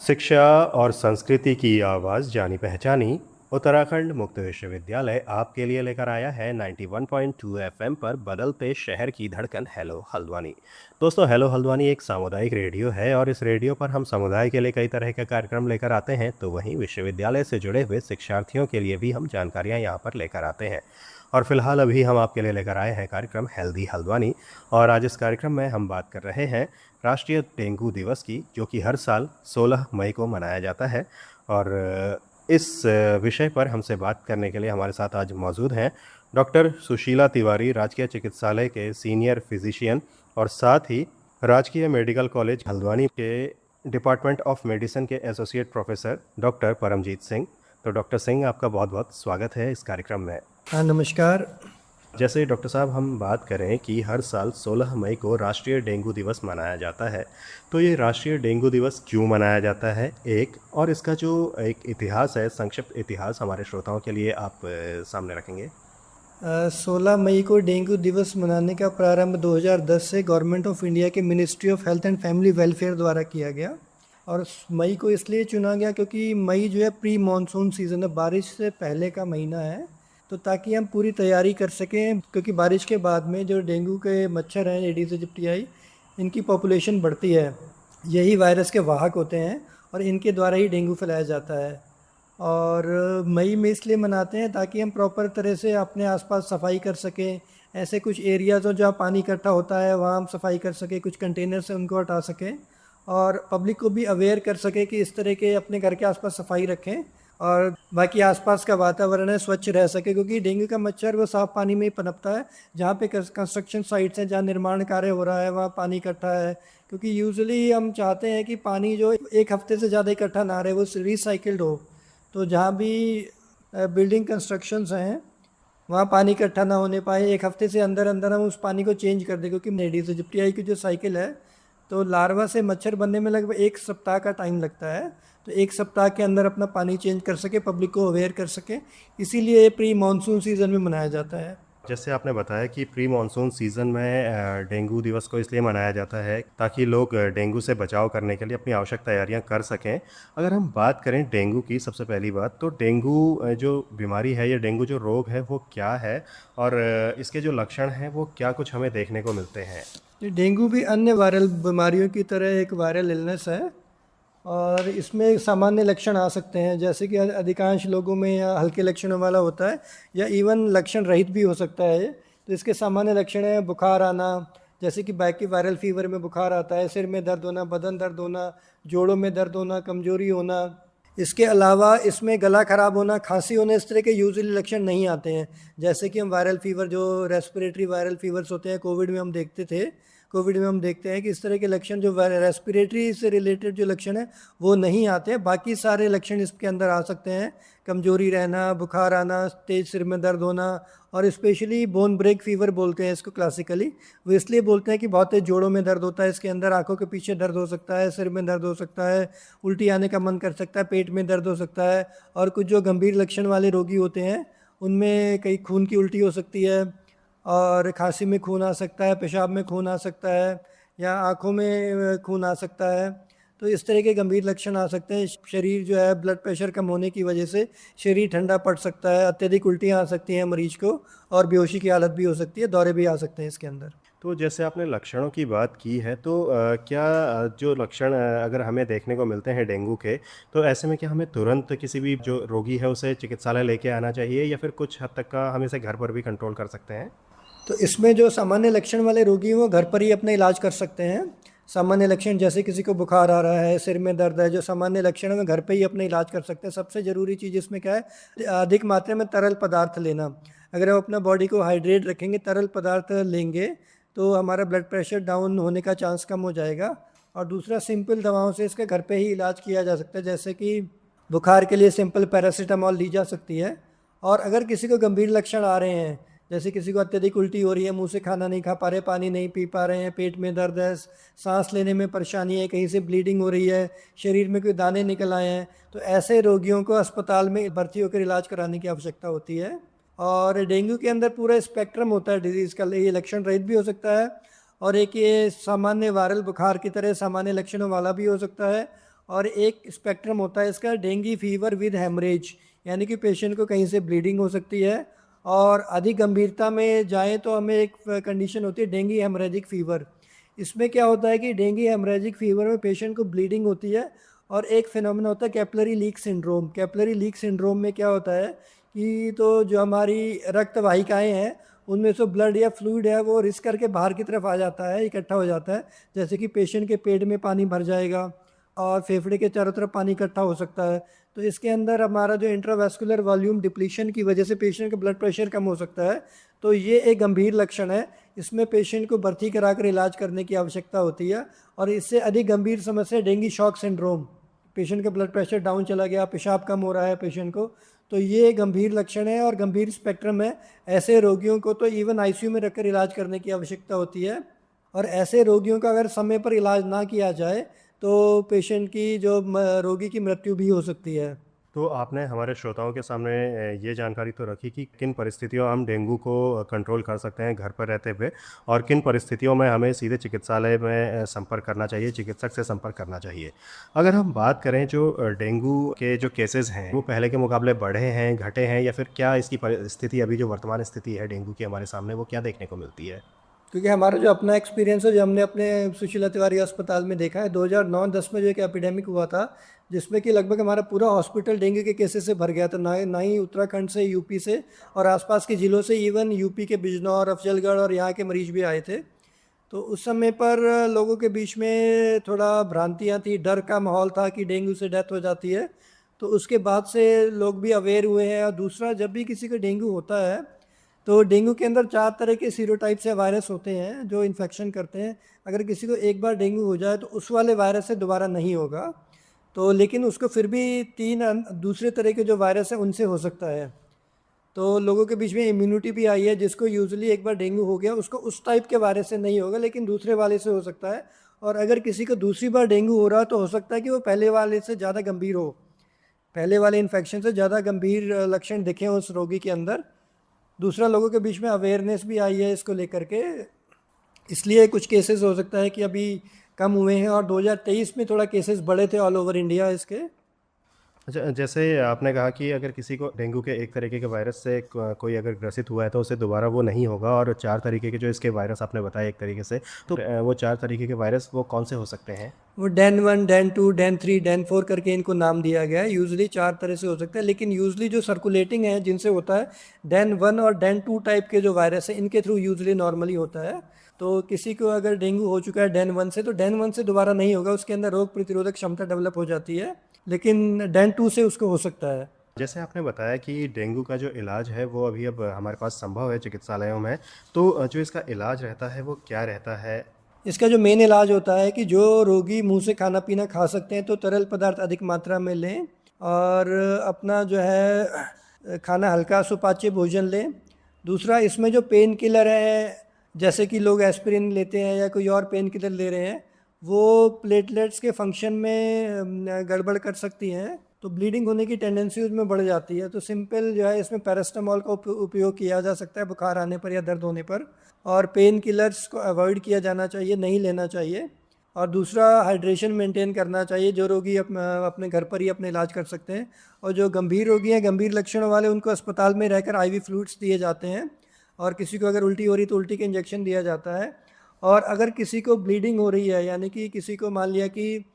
शिक्षा और संस्कृति की आवाज़ जानी पहचानी उत्तराखंड मुक्त विश्वविद्यालय आपके लिए लेकर आया है 91.2 एफएम पर बदलते शहर की धड़कन हेलो हल्द्वानी। दोस्तों, हेलो हल्द्वानी एक सामुदायिक रेडियो है और इस रेडियो पर हम समुदाय के लिए कई तरह के कार्यक्रम लेकर आते हैं। तो वहीं विश्वविद्यालय से जुड़े हुए शिक्षार्थियों के लिए भी हम जानकारियां यहां पर लेकर आते हैं। और फिलहाल अभी हम आपके लिए लेकर आए हैं कार्यक्रम हेल्दी हल्द्वानी। और आज इस कार्यक्रम में हम बात कर रहे हैं राष्ट्रीय डेंगू दिवस की, जो कि हर साल 16 मई को मनाया जाता है। और इस विषय पर हमसे बात करने के लिए हमारे साथ आज मौजूद हैं डॉक्टर सुशीला तिवारी, राजकीय चिकित्सालय के सीनियर फिजिशियन और साथ ही राजकीय मेडिकल कॉलेज हल्द्वानी के डिपार्टमेंट ऑफ मेडिसिन के associate professor doctor Paramjeet Singh. तो डॉक्टर सिंह, आपका बहुत बहुत स्वागत है इस कार्यक्रम में। हाँ, नमस्कार। जैसे डॉक्टर साहब, हम बात करें कि हर साल 16 मई को राष्ट्रीय डेंगू दिवस मनाया जाता है, तो ये राष्ट्रीय डेंगू दिवस क्यों मनाया जाता है, एक और इसका जो एक इतिहास है, संक्षिप्त इतिहास हमारे श्रोताओं के लिए आप सामने रखेंगे। 16 मई को डेंगू दिवस मनाने का प्रारंभ 2010 से गवर्नमेंट ऑफ इंडिया के ministry of health and family welfare द्वारा किया गया। और मई को इसलिए चुना गया क्योंकि मई जो है प्री मानसून सीज़न है, बारिश से पहले का महीना है। तो ताकि हम पूरी तैयारी कर सकें, क्योंकि बारिश के बाद में जो डेंगू के मच्छर हैं, एडीज इजिप्टियाई, इनकी पॉपुलेशन बढ़ती है। यही वायरस के वाहक होते हैं और इनके द्वारा ही डेंगू फैलाया जाता है। और मई में इसलिए मनाते हैं ताकि हम प्रॉपर तरह से अपने आसपास सफाई कर सकें। ऐसे कुछ एरियाज़ हो जहाँ पानी इकट्ठा होता है, वहाँ हम सफाई कर सकें, कुछ कंटेनर से उनको हटा सकें और पब्लिक को भी अवेयर कर सकें कि इस तरह के अपने घर के आसपास सफाई रखें और बाकी आसपास का वातावरण है स्वच्छ रह सके। क्योंकि डेंगू का मच्छर वो साफ़ पानी में ही पनपता है। जहाँ पे कंस्ट्रक्शन साइट्स हैं, जहाँ निर्माण कार्य हो रहा है, वहाँ पानी इकट्ठा है। क्योंकि यूजुअली हम चाहते हैं कि पानी जो एक हफ्ते से ज़्यादा इकट्ठा ना रहे, वो रिसाइकिल्ड हो। तो जहाँ भी बिल्डिंग कंस्ट्रक्शंस हैं, वहाँ पानी इकट्ठा ना होने पाए, एक हफ्ते से अंदर अंदर हम उस पानी को चेंज कर दें। क्योंकि एडीज इजिप्टियाई की जो साइकिल है, तो लार्वा से मच्छर बनने में लगभग 1 सप्ताह का टाइम लगता है। तो 1 सप्ताह के अंदर अपना पानी चेंज कर सके, पब्लिक को अवेयर कर सके, इसीलिए ये प्री मानसून सीज़न में मनाया जाता है। जैसे आपने बताया कि प्री मानसून सीज़न में डेंगू दिवस को इसलिए मनाया जाता है ताकि लोग डेंगू से बचाव करने के लिए अपनी आवश्यक तैयारियां कर सकें। अगर हम बात करें डेंगू की, सबसे पहली बात तो डेंगू जो बीमारी है, या डेंगू जो रोग है, वो क्या है और इसके जो लक्षण हैं वो क्या कुछ हमें देखने को मिलते हैं। ये डेंगू भी अन्य वायरल बीमारियों की तरह एक वायरल इलनेस है और इसमें सामान्य लक्षण आ सकते हैं, जैसे कि अधिकांश लोगों में या हल्के लक्षणों वाला होता है या इवन लक्षण रहित भी हो सकता है। तो इसके सामान्य लक्षण हैं बुखार आना, जैसे कि बैकी वायरल फीवर में बुखार आता है, सिर में दर्द होना, बदन दर्द होना, जोड़ों में दर्द होना, कमजोरी होना। इसके अलावा इसमें गला खराब होना, खांसी होना, इस तरह के यूजुअली लक्षण नहीं आते हैं। जैसे कि हम वायरल फीवर, जो रेस्पिरेटरी वायरल फीवर्स होते हैं, कोविड में हम देखते थे, कोविड में हम देखते हैं कि इस तरह के लक्षण जो रेस्पिरेटरी से रिलेटेड जो लक्षण है वो नहीं आते। बाकी सारे लक्षण इसके अंदर आ सकते हैं, कमजोरी रहना, बुखार आना, तेज सिर में दर्द होना। और स्पेशली बोन ब्रेक फीवर बोलते हैं इसको क्लासिकली। वो इसलिए बोलते हैं कि बहुत तेज जोड़ों में दर्द होता है, इसके अंदर आंखों के पीछे दर्द हो सकता है, सिर में दर्द हो सकता है, उल्टी आने का मन कर सकता है, पेट में दर्द हो सकता है। और कुछ जो गंभीर लक्षण वाले रोगी होते हैं, उनमें कई खून की उल्टी हो सकती है और खांसी में खून आ सकता है, पेशाब में खून आ सकता है या आँखों में खून आ सकता है। तो इस तरह के गंभीर लक्षण आ सकते हैं। शरीर जो है, ब्लड प्रेशर कम होने की वजह से शरीर ठंडा पड़ सकता है, अत्यधिक उल्टियाँ आ सकती हैं मरीज को और बेहोशी की हालत भी हो सकती है, दौरे भी आ सकते हैं इसके अंदर। तो जैसे आपने लक्षणों की बात की है, तो क्या जो लक्षण अगर हमें देखने को मिलते हैं डेंगू के, तो ऐसे में क्या हमें तुरंत किसी भी जो रोगी है उसे चिकित्सालय लेके आना चाहिए, या फिर कुछ हद तक का हम इसे घर पर भी कंट्रोल कर सकते हैं। तो इसमें जो सामान्य लक्षण वाले रोगी हैं वो घर पर ही अपना इलाज कर सकते हैं। सामान्य लक्षण जैसे किसी को बुखार आ रहा है, सिर में दर्द है, जो सामान्य लक्षण है वो घर पे ही अपना इलाज कर सकते हैं। सबसे ज़रूरी चीज़ इसमें क्या है, अधिक मात्रा में तरल पदार्थ लेना। अगर हम अपना बॉडी को हाइड्रेट रखेंगे, तरल पदार्थ लेंगे, तो हमारा ब्लड प्रेशर डाउन होने का चांस कम हो जाएगा। और दूसरा, सिंपल दवाओं से इसका घर पे ही इलाज किया जा सकता है। जैसे कि बुखार के लिए सिंपल पैरासीटामॉल ली जा सकती है। और अगर किसी को गंभीर लक्षण आ रहे हैं, जैसे किसी को अत्यधिक उल्टी हो रही है, मुंह से खाना नहीं खा पा रहे, पानी नहीं पी पा रहे हैं, पेट में दर्द है, सांस लेने में परेशानी है, कहीं से ब्लीडिंग हो रही है, शरीर में कोई दाने निकल आए हैं, तो ऐसे रोगियों को अस्पताल में भर्ती होकर इलाज कराने की आवश्यकता होती है। और डेंगू के अंदर पूरा स्पेक्ट्रम होता है डिजीज़ का। ये लक्षण रहित भी हो सकता है और एक ये सामान्य वायरल बुखार की तरह सामान्य लक्षणों वाला भी हो सकता है। और एक स्पेक्ट्रम होता है इसका डेंगू फीवर विद हेमरेज, यानी कि पेशेंट को कहीं से ब्लीडिंग हो सकती है, और अधिक गंभीरता में जाए तो हमें एक कंडीशन होती है डेंगू हेमरेजिक फीवर। इसमें क्या होता है कि डेंगू हेमरेजिक फीवर में पेशेंट को ब्लीडिंग होती है, और एक फिनोमेना होता है capillary leak syndrome. Capillary leak syndrome में क्या होता है कि तो जो हमारी रक्त वाहिकाएँ हैं उनमें से ब्लड या फ्लूइड है वो रिस करके बाहर की तरफ आ जाता है, इकट्ठा हो जाता है, जैसे कि पेशेंट के पेट में पानी भर जाएगा और फेफड़े के चारों तरफ पानी इकट्ठा हो सकता है। तो इसके अंदर हमारा जो इंट्रावेस्कुलर वॉल्यूम डिप्लीशन की वजह से पेशेंट का ब्लड प्रेशर कम हो सकता है। तो ये एक गंभीर लक्षण है, इसमें पेशेंट को भर्ती कराकर इलाज करने की आवश्यकता होती है। और इससे अधिक गंभीर समस्या डेंगू शॉक सिंड्रोम, पेशेंट का ब्लड प्रेशर डाउन चला गया, पेशाब कम हो रहा है पेशेंट को, तो ये गंभीर लक्षण है और गंभीर स्पेक्ट्रम है। ऐसे रोगियों को तो इवन आईसीयू में रखकर इलाज करने की आवश्यकता होती है, और ऐसे रोगियों का अगर समय पर इलाज ना किया जाए तो पेशेंट की जो रोगी की मृत्यु भी हो सकती है। तो आपने हमारे श्रोताओं के सामने ये जानकारी तो रखी कि किन परिस्थितियों में हम डेंगू को कंट्रोल कर सकते हैं घर पर रहते हुए, और किन परिस्थितियों में हमें सीधे चिकित्सालय में संपर्क करना चाहिए, चिकित्सक से संपर्क करना चाहिए। अगर हम बात करें जो डेंगू के जो केसेस हैं वो पहले के मुकाबले बढ़े हैं, घटे हैं, या फिर क्या इसकी परिस्थिति अभी जो वर्तमान स्थिति है डेंगू की हमारे सामने वो क्या देखने को मिलती है? क्योंकि हमारा जो अपना एक्सपीरियंस है, जो हमने अपने सुशीला तिवारी अस्पताल में देखा है, 2009-10 में जो एक एपिडेमिक हुआ था जिसमें कि लगभग हमारा पूरा हॉस्पिटल डेंगू के केसेस से भर गया था, ना ही उत्तराखंड से, यूपी से और आसपास के ज़िलों से, इवन यूपी के बिजनौर, अफजलगढ़ और यहाँ के मरीज भी आए थे। तो उस समय पर लोगों के बीच में थोड़ा भ्रांतियाँ थी, डर का माहौल था कि डेंगू से डेथ हो जाती है। तो उसके बाद से लोग भी अवेयर हुए हैं। और दूसरा, जब भी किसी को डेंगू होता है तो डेंगू के अंदर 4 तरह के सीरोटाइप्स या वायरस होते हैं जो इन्फेक्शन करते हैं। अगर किसी को एक बार डेंगू हो जाए तो उस वाले वायरस से दोबारा नहीं होगा, तो लेकिन उसको फिर भी 3 दूसरे तरह के जो वायरस हैं उनसे हो सकता है। तो लोगों के बीच में इम्यूनिटी भी आई है, जिसको यूजुअली एक बार डेंगू हो गया उसको उस टाइप के वायरस से नहीं होगा, लेकिन दूसरे वाले से हो सकता है। और अगर किसी को दूसरी बार डेंगू हो रहा तो हो सकता है कि वो पहले वाले से ज़्यादा गंभीर हो, पहले वाले इन्फेक्शन से ज़्यादा गंभीर लक्षण दिखे उस रोगी के अंदर। दूसरा, लोगों के बीच में अवेयरनेस भी आई है इसको लेकर के, इसलिए कुछ केसेस हो सकता है कि अभी कम हुए हैं, और 2023 में थोड़ा केसेस बढ़े थे ऑल ओवर इंडिया इसके। अच्छा, जैसे आपने कहा कि अगर किसी को डेंगू के एक तरीके के वायरस से कोई अगर ग्रसित हुआ है तो उसे दोबारा वो नहीं होगा, और 4 तरीके के जो इसके वायरस आपने बताए एक तरीके से, तो वो 4 तरीके के वायरस वो कौन से हो सकते हैं? वो डैन 1, डैन 2, डैन 3, डैन 4 करके इनको नाम दिया गया है। यूजली 4 तरह से हो सकता है, लेकिन यूजली जो सर्कुलेटिंग है जिनसे होता है, डैन 1 और डैन 2 टाइप के जो वायरस है इनके थ्रू यूजली नॉर्मली होता है। तो किसी को अगर डेंगू हो चुका है डैन 1 से, तो डैन 1 से दोबारा नहीं होगा, उसके अंदर रोग प्रतिरोधक क्षमता डेवलप हो जाती है, लेकिन डैन 2 से उसको हो सकता है। जैसे आपने बताया कि डेंगू का जो इलाज है वो अभी अब हमारे पास संभव है चिकित्सालयों में, तो जो इसका इलाज रहता है वो क्या रहता है? इसका जो मेन इलाज होता है कि जो रोगी मुंह से खाना पीना खा सकते हैं तो तरल पदार्थ अधिक मात्रा में लें, और अपना जो है खाना हल्का सुपाच्य भोजन लें। दूसरा, इसमें जो पेन किलर है, जैसे कि लोग एस्पिरिन लेते हैं या कोई और पेन किलर ले रहे हैं, वो प्लेटलेट्स के फंक्शन में गड़बड़ कर सकती हैं, तो ब्लीडिंग होने की टेंडेंसी उसमें बढ़ जाती है। तो सिंपल जो है इसमें पैरास्टामॉल का उपयोग किया जा सकता है बुखार आने पर या दर्द होने पर, और पेन किलर्स को अवॉइड किया जाना चाहिए, नहीं लेना चाहिए। और दूसरा, हाइड्रेशन मेंटेन करना चाहिए। जो रोगी अपने घर पर ही अपने इलाज कर सकते हैं, और जो गंभीर रोगी हैं, गंभीर लक्षणों वाले, उनको अस्पताल में रहकर आईवी फ्लूइड्स दिए जाते हैं, और किसी को अगर उल्टी हो रही तो उल्टी के इंजेक्शन दिया जाता है। और अगर किसी को ब्लीडिंग हो रही है, यानी कि किसी को मान लिया कि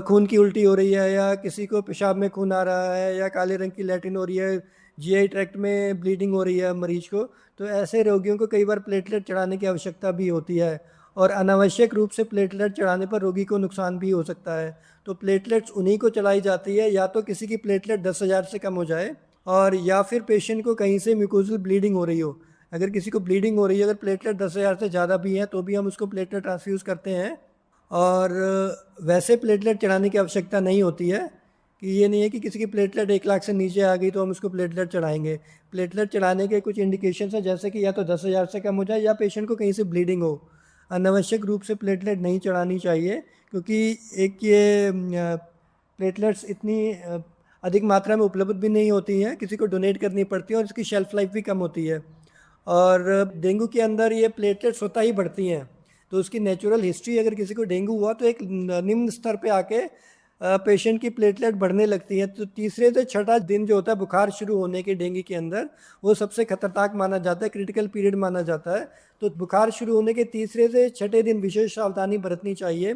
खून की उल्टी हो रही है, या किसी को पेशाब में खून आ रहा है, या काले रंग की लैटिन हो रही है, जीआई ट्रैक्ट में ब्लीडिंग हो रही है मरीज को, तो ऐसे रोगियों को कई बार प्लेटलेट चढ़ाने की आवश्यकता भी होती है, और अनावश्यक रूप से प्लेटलेट चढ़ाने पर रोगी को नुकसान भी हो सकता है। तो प्लेटलेट्स उन्हीं को चलाई जाती है, या तो किसी की प्लेटलेट 10,000 से कम हो जाए, और या फिर पेशेंट को कहीं से म्यूकोजल ब्लीडिंग हो रही हो। अगर किसी को ब्लीडिंग हो रही है, अगर प्लेटलेट 10,000 से ज़्यादा भी हैं, तो भी हम उसको प्लेटलेट ट्रांसफ्यूज़ करते हैं। और वैसे प्लेटलेट चढ़ाने की आवश्यकता नहीं होती है, कि ये नहीं है कि किसी की प्लेटलेट 1 लाख से नीचे आ गई तो हम उसको प्लेटलेट चढ़ाएंगे। प्लेटलेट चढ़ाने के कुछ इंडिकेशंस हैं, जैसे कि या तो 10,000 से कम हो जाए, या पेशेंट को कहीं से ब्लीडिंग हो। अनावश्यक रूप से प्लेटलेट नहीं चढ़ानी चाहिए, क्योंकि एक ये प्लेटलेट्स इतनी अधिक मात्रा में उपलब्ध भी नहीं होती हैं, किसी को डोनेट करनी पड़ती है, और इसकी शेल्फ़ लाइफ भी कम होती है। और डेंगू के अंदर ये प्लेटलेट्स स्वतः ही बढ़ती हैं, तो उसकी नेचुरल हिस्ट्री, अगर किसी को डेंगू हुआ तो एक निम्न स्तर पे आके पेशेंट की प्लेटलेट बढ़ने लगती है। तो तीसरे से छठा दिन जो होता है बुखार शुरू होने के डेंगू के अंदर, वो सबसे खतरनाक माना जाता है, क्रिटिकल पीरियड माना जाता है। तो बुखार शुरू होने के तीसरे से छठे दिन विशेष सावधानी बरतनी चाहिए,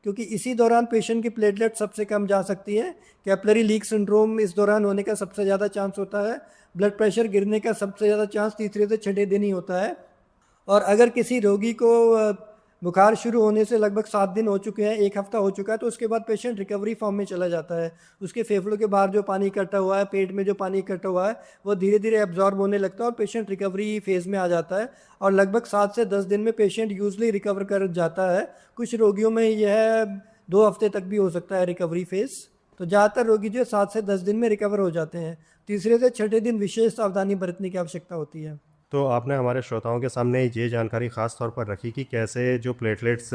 क्योंकि इसी दौरान पेशेंट की प्लेटलेट सबसे कम जा सकती है। कैपिलरी लीक सिंड्रोम इस दौरान होने का सबसे ज़्यादा चांस होता है। ब्लड प्रेशर गिरने का सबसे ज़्यादा चांस तीसरे से छठे दिन ही होता है। और अगर किसी रोगी को बुखार शुरू होने से लगभग 7 दिन हो चुके हैं, 1 हफ्ता हो चुका है, तो उसके बाद पेशेंट रिकवरी फॉर्म में चला जाता है। उसके फेफड़ों के बाहर जो पानी इकट्ठा हुआ है, पेट में जो पानी इकट्ठा हुआ है, वो धीरे धीरे एब्जॉर्ब होने लगता है और पेशेंट रिकवरी फेज़ में आ जाता है। और लगभग 7 से 10 दिन में पेशेंट यूजली रिकवर कर जाता है। कुछ रोगियों में यह 2 हफ्ते तक भी हो सकता है रिकवरी फेज़। तो ज़्यादातर रोगी जो 7 से 10 दिन में रिकवर हो जाते हैं। तीसरे से छठे दिन विशेष सावधानी बरतने की आवश्यकता होती है। तो आपने हमारे श्रोताओं के सामने ये जानकारी ख़ास तौर पर रखी कि कैसे जो प्लेटलेट्स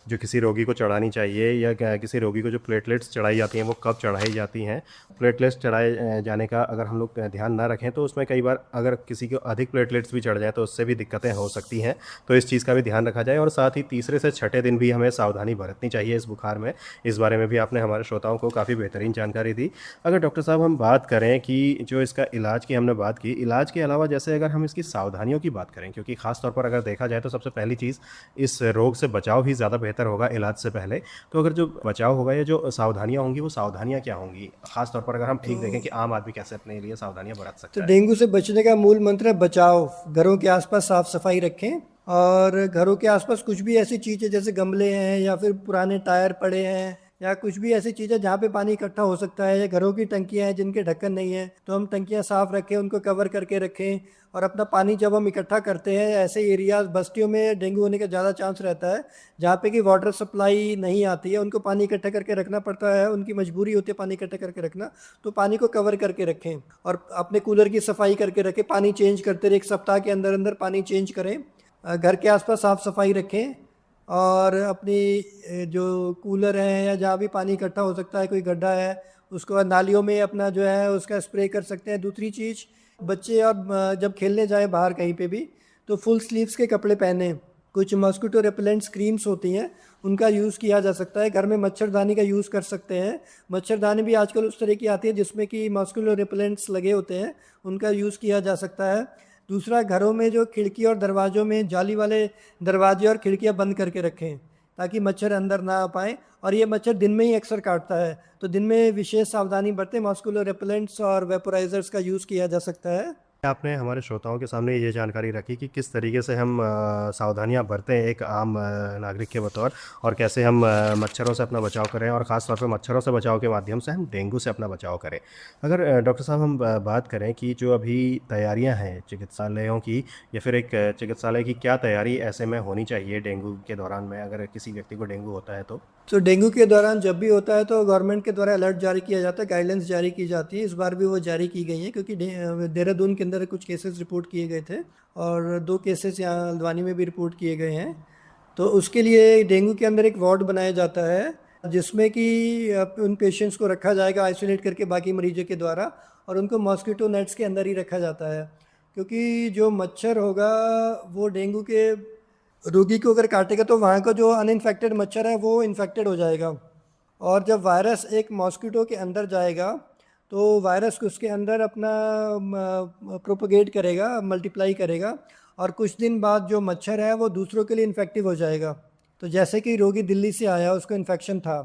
जो किसी रोगी को चढ़ानी चाहिए या किसी रोगी को जो प्लेटलेट्स चढ़ाई जाती हैं वो कब चढ़ाई जाती हैं। प्लेटलेट्स चढ़ाए जाने का अगर हम लोग ध्यान ना रखें तो उसमें कई बार अगर किसी को अधिक प्लेटलेट्स भी चढ़ जाएँ तो उससे भी दिक्कतें हो सकती हैं। तो इस चीज़ का भी ध्यान रखा जाए और साथ ही तीसरे से छठे दिन भी हमें सावधानी बरतनी चाहिए इस बुखार में। इस बारे में भी आपने हमारे श्रोताओं को काफ़ी बेहतरीन जानकारी दी। अगर डॉक्टर साहब हम बात करें कि जो इसका इलाज की हमने बात की, इलाज के अलावा जैसे अगर हम इसकी सावधानियों की बात करें, क्योंकि ख़ास तौर पर अगर देखा जाए तो सबसे पहली चीज़ इस रोग से बचाव ही ज़्यादा बेहतर होगा इलाज से पहले। तो अगर जो बचाव होगा या जो सावधानियाँ होंगी वो सावधानियाँ क्या होंगी? ख़ास तौर पर अगर हम ठीक देखें कि आम आदमी कैसे अपने लिए सावधानियाँ बरत तो सकता है? डेंगू से बचने का मूल मंत्र है बचाव। घरों के आसपास साफ सफाई रखें, और घरों के आसपास कुछ भी ऐसी चीज़ें जैसे गमले हैं या फिर पुराने टायर पड़े हैं या कुछ भी ऐसी चीज़ें जहाँ पे पानी इकट्ठा हो सकता है, या घरों की टंकियाँ हैं जिनके ढक्कन नहीं है, तो हम टंकियाँ साफ रखें, उनको कवर करके रखें। और अपना पानी जब हम इकट्ठा करते हैं, ऐसे एरियाज बस्तियों में डेंगू होने का ज़्यादा चांस रहता है जहाँ पे कि वाटर सप्लाई नहीं आती है, उनको पानी इकट्ठा करके रखना पड़ता है, उनकी मजबूरी होती है पानी इकट्ठा करके रखना। तो पानी को कवर करके रखें और अपने कूलर की सफाई करके रखें, पानी चेंज करते रहे, 1 सप्ताह के अंदर अंदर पानी चेंज करें। घर के आसपास साफ़ सफाई रखें, और अपनी जो कूलर है या जहाँ भी पानी इकट्ठा हो सकता है, कोई गड्ढा है, उसको नालियों में अपना जो है उसका स्प्रे कर सकते हैं। दूसरी चीज़, बच्चे अब जब खेलने जाए बाहर कहीं पे भी, तो फुल स्लीव्स के कपड़े पहने। कुछ मॉस्किटो रेपेलेंट्स क्रीम्स होती हैं, उनका यूज़ किया जा सकता है। घर में मच्छरदानी का यूज़ कर सकते हैं। मच्छरदानी भी आजकल उस तरह की आती है जिसमें कि मॉस्किटो रेपेलेंट्स लगे होते हैं, उनका यूज़ किया जा सकता है। दूसरा, घरों में जो खिड़की और दरवाज़ों में जाली वाले दरवाजे और खिड़कियां बंद करके रखें ताकि मच्छर अंदर ना आ पाए। और ये मच्छर दिन में ही अक्सर काटता है, तो दिन में विशेष सावधानी बरतें। मॉस्किटो रेपेलेंट्स और वेपोराइजर्स का यूज़ किया जा सकता है। आपने हमारे श्रोताओं के सामने ये जानकारी रखी कि किस तरीके से हम सावधानियां बरतें एक आम नागरिक के बतौर, और कैसे हम मच्छरों से अपना बचाव करें और ख़ास तौर पे मच्छरों से बचाव के माध्यम से हम डेंगू से अपना बचाव करें। अगर डॉक्टर साहब हम बात करें कि जो अभी तैयारियां हैं चिकित्सालयों की, या फिर एक चिकित्सालय की क्या तैयारी ऐसे में होनी चाहिए डेंगू के दौरान में अगर किसी व्यक्ति को डेंगू होता है तो डेंगू के दौरान जब भी होता है तो गवर्नमेंट के द्वारा अलर्ट जारी किया जाता है, गाइडलाइंस जारी की जाती है। इस बार भी वो जारी की गई हैं, क्योंकि देहरादून के अंदर कुछ केसेस रिपोर्ट किए गए थे और 2 केसेस यहाँ हल्द्वानी में भी रिपोर्ट किए गए हैं। तो उसके लिए डेंगू के अंदर एक वार्ड बनाया जाता है जिसमें कि उन पेशेंट्स को रखा जाएगा आइसोलेट करके बाकी मरीजों के द्वारा, और उनको मॉस्किटो नेट्स के अंदर ही रखा जाता है। क्योंकि जो मच्छर होगा वो डेंगू के रोगी को अगर काटेगा तो वहाँ का जो अनइन्फेक्टेड मच्छर है वो इन्फेक्टेड हो जाएगा। और जब वायरस एक मॉस्किटो के अंदर जाएगा तो वायरस उसके अंदर अपना प्रोपोगेट करेगा, मल्टीप्लाई करेगा, और कुछ दिन बाद जो मच्छर है वो दूसरों के लिए इन्फेक्टिव हो जाएगा। तो जैसे कि रोगी दिल्ली से आया, उसको इन्फेक्शन था,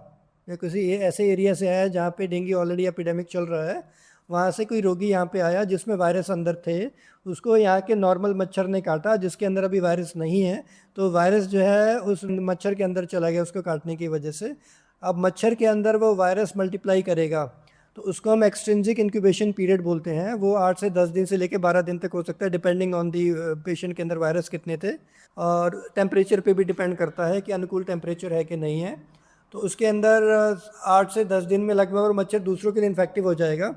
या किसी ऐसे एरिया से आया जहाँ पे डेंगू ऑलरेडी एपिडेमिक चल रहा है, वहाँ से कोई रोगी यहाँ पे आया जिसमें वायरस अंदर थे, उसको यहाँ के नॉर्मल मच्छर ने काटा जिसके अंदर अभी वायरस नहीं है, तो वायरस जो है उस मच्छर के अंदर चला गया उसको काटने की वजह से। अब मच्छर के अंदर वो वायरस मल्टीप्लाई करेगा, तो उसको हम एक्सट्रिंसिक इंक्यूबेशन पीरियड बोलते हैं। वो 8 से 10 दिन से लेकर 12 दिन तक हो सकता है, डिपेंडिंग ऑन दी पेशेंट के अंदर वायरस कितने थे, और टेम्परेचर पे भी डिपेंड करता है कि अनुकूल टेम्परेचर है कि नहीं है। तो उसके अंदर 8 से 10 दिन में लगभग वो मच्छर दूसरों के लिए इन्फेक्टिव हो जाएगा।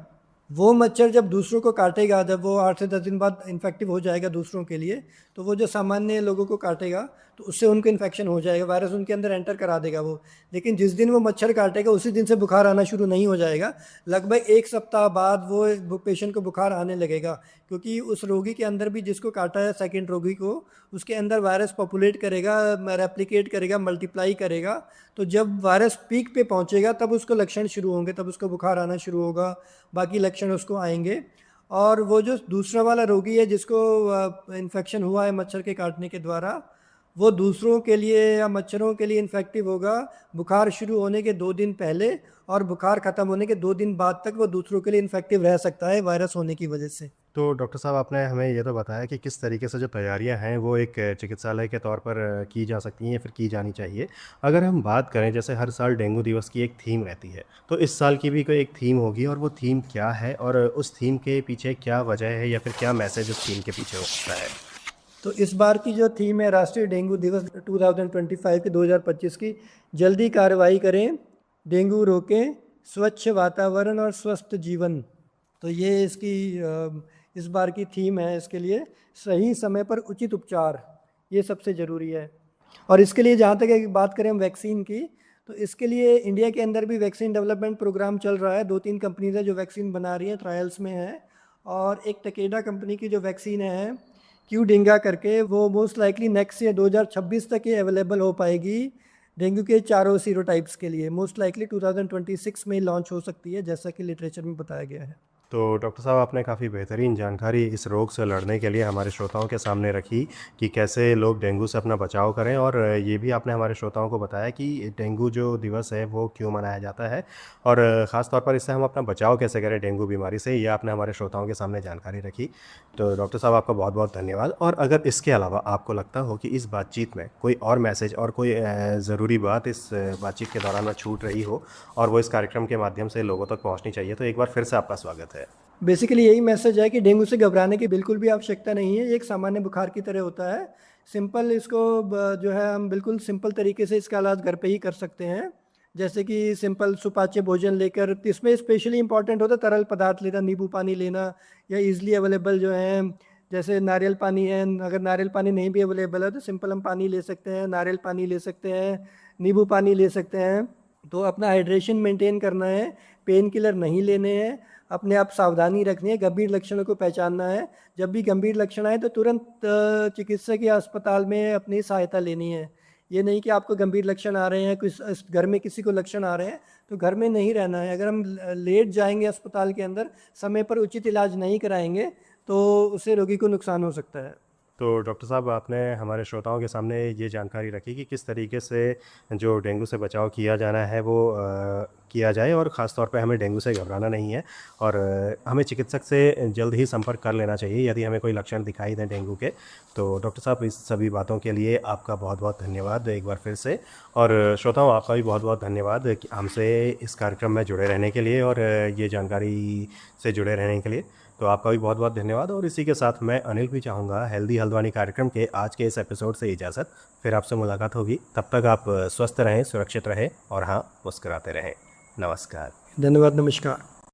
वो मच्छर जब दूसरों को काटेगा, जब वो 8 से 10 दिन बाद इन्फेक्टिव हो जाएगा दूसरों के लिए, तो वो जो सामान्य लोगों को काटेगा तो उससे उनको इन्फेक्शन हो जाएगा, वायरस उनके अंदर एंटर करा देगा वो। लेकिन जिस दिन वो मच्छर काटेगा उसी दिन से बुखार आना शुरू नहीं हो जाएगा, लगभग 1 सप्ताह बाद वो पेशेंट को बुखार आने लगेगा, क्योंकि उस रोगी के अंदर भी, जिसको काटा है सेकेंड रोगी को, उसके अंदर वायरस पॉपुलेट करेगा, रेप्लिकेट करेगा, मल्टीप्लाई करेगा। तो जब वायरस पीक पे पहुंचेगा तब उसको लक्षण शुरू होंगे, तब उसको बुखार आना शुरू होगा, बाकी लक्षण उसको आएंगे। और वो जो दूसरा वाला रोगी है जिसको इन्फेक्शन हुआ है मच्छर के काटने के द्वारा, वो दूसरों के लिए या मच्छरों के लिए इन्फेक्टिव होगा बुखार शुरू होने के 2 दिन पहले, और बुखार ख़त्म होने के 2 दिन बाद तक वो दूसरों के लिए इन्फेक्टिव रह सकता है वायरस होने की वजह से। तो डॉक्टर साहब आपने हमें ये तो बताया कि किस तरीके से जो तैयारियां हैं वो एक चिकित्सालय के तौर पर की जा सकती हैं या फिर की जानी चाहिए। अगर हम बात करें जैसे हर साल डेंगू दिवस की एक थीम रहती है, तो इस साल की भी कोई एक थीम होगी और वो थीम क्या है और उस थीम के पीछे क्या वजह है या फिर क्या मैसेज उस थीम के पीछे हो सकता है? तो इस बार की जो थीम है राष्ट्रीय डेंगू दिवस 2025 के 2025 की, जल्दी कार्रवाई करें, डेंगू रोकें, स्वच्छ वातावरण और स्वस्थ जीवन। तो ये इसकी इस बार की थीम है। इसके लिए सही समय पर उचित उपचार, ये सबसे ज़रूरी है। और इसके लिए जहाँ तक एक बात करें हम वैक्सीन की, तो इसके लिए इंडिया के अंदर भी वैक्सीन डेवलपमेंट प्रोग्राम चल रहा है। 2-3 कंपनीज है जो वैक्सीन बना रही हैं, ट्रायल्स में है। और एक टकेडा कंपनी की जो वैक्सीन है क्यू डेंगा करके, वो मोस्ट लाइकली नेक्स्ट ईयर 2026 तक ये अवेलेबल हो पाएगी डेंगू के चारों सीरोटाइप्स के लिए। मोस्ट लाइकली 2026 में लॉन्च हो सकती है, जैसा कि लिटरेचर में बताया गया है। तो डॉक्टर साहब आपने काफ़ी बेहतरीन जानकारी इस रोग से लड़ने के लिए हमारे श्रोताओं के सामने रखी कि कैसे लोग डेंगू से अपना बचाव करें, और ये भी आपने हमारे श्रोताओं को बताया कि डेंगू जो दिवस है वो क्यों मनाया जाता है और ख़ास तौर पर इससे हम अपना बचाव कैसे करें डेंगू बीमारी से, ये आपने हमारे श्रोताओं के सामने जानकारी रखी। तो डॉक्टर साहब आपका बहुत बहुत धन्यवाद। और अगर इसके अलावा आपको लगता हो कि इस बातचीत में कोई और मैसेज और कोई ज़रूरी बात इस बातचीत के दौरान में छूट रही हो और वो इस कार्यक्रम के माध्यम से लोगों तक पहुँचनी चाहिए, तो एक बार फिर से आपका स्वागत है। बेसिकली यही मैसेज है कि डेंगू से घबराने की बिल्कुल भी आवश्यकता नहीं है। ये एक सामान्य बुखार की तरह होता है। सिंपल इसको जो है हम बिल्कुल सिंपल तरीके से इसका इलाज घर पे ही कर सकते हैं। जैसे कि सिंपल सुपाच्य भोजन लेकर, तो इसमें स्पेशली इंपॉर्टेंट होता है तरल पदार्थ लेना, नींबू पानी लेना, या ईजिली अवेलेबल जो है जैसे नारियल पानी है। अगर नारियल पानी नहीं भी अवेलेबल है तो सिंपल हम पानी ले सकते हैं, नारियल पानी ले सकते हैं, नींबू पानी ले सकते हैं। तो अपना हाइड्रेशन मेंटेन करना है, पेन किलर नहीं लेने हैं, अपने आप सावधानी रखनी है, गंभीर लक्षणों को पहचानना है। जब भी गंभीर लक्षण आए तो तुरंत चिकित्सक या अस्पताल में अपनी सहायता लेनी है। ये नहीं कि आपको गंभीर लक्षण आ रहे हैं, कुछ घर में किसी को लक्षण आ रहे हैं तो घर में नहीं रहना है। अगर हम लेट जाएंगे अस्पताल के अंदर, समय पर उचित इलाज नहीं कराएंगे, तो उससे रोगी को नुकसान हो सकता है। तो डॉक्टर साहब आपने हमारे श्रोताओं के सामने ये जानकारी रखी कि किस तरीके से जो डेंगू से बचाव किया जाना है वो किया जाए, और ख़ास तौर पे हमें डेंगू से घबराना नहीं है और हमें चिकित्सक से जल्द ही संपर्क कर लेना चाहिए यदि हमें कोई लक्षण दिखाई दें डेंगू के। तो डॉक्टर साहब इस सभी बातों के लिए आपका बहुत बहुत धन्यवाद एक बार फिर से, और श्रोताओं आपका भी बहुत बहुत धन्यवाद कि हमसे इस कार्यक्रम में जुड़े रहने के लिए और ये जानकारी से जुड़े रहने के लिए। तो आपका भी बहुत बहुत धन्यवाद। और इसी के साथ मैं अनिल भी चाहूँगा हेल्दी हल्द्वानी कार्यक्रम के आज के इस एपिसोड से इजाज़त। फिर आपसे मुलाकात होगी, तब तक आप स्वस्थ रहें, सुरक्षित रहें और हाँ, मुस्कुराते रहें। नमस्कार। धन्यवाद, नमस्कार।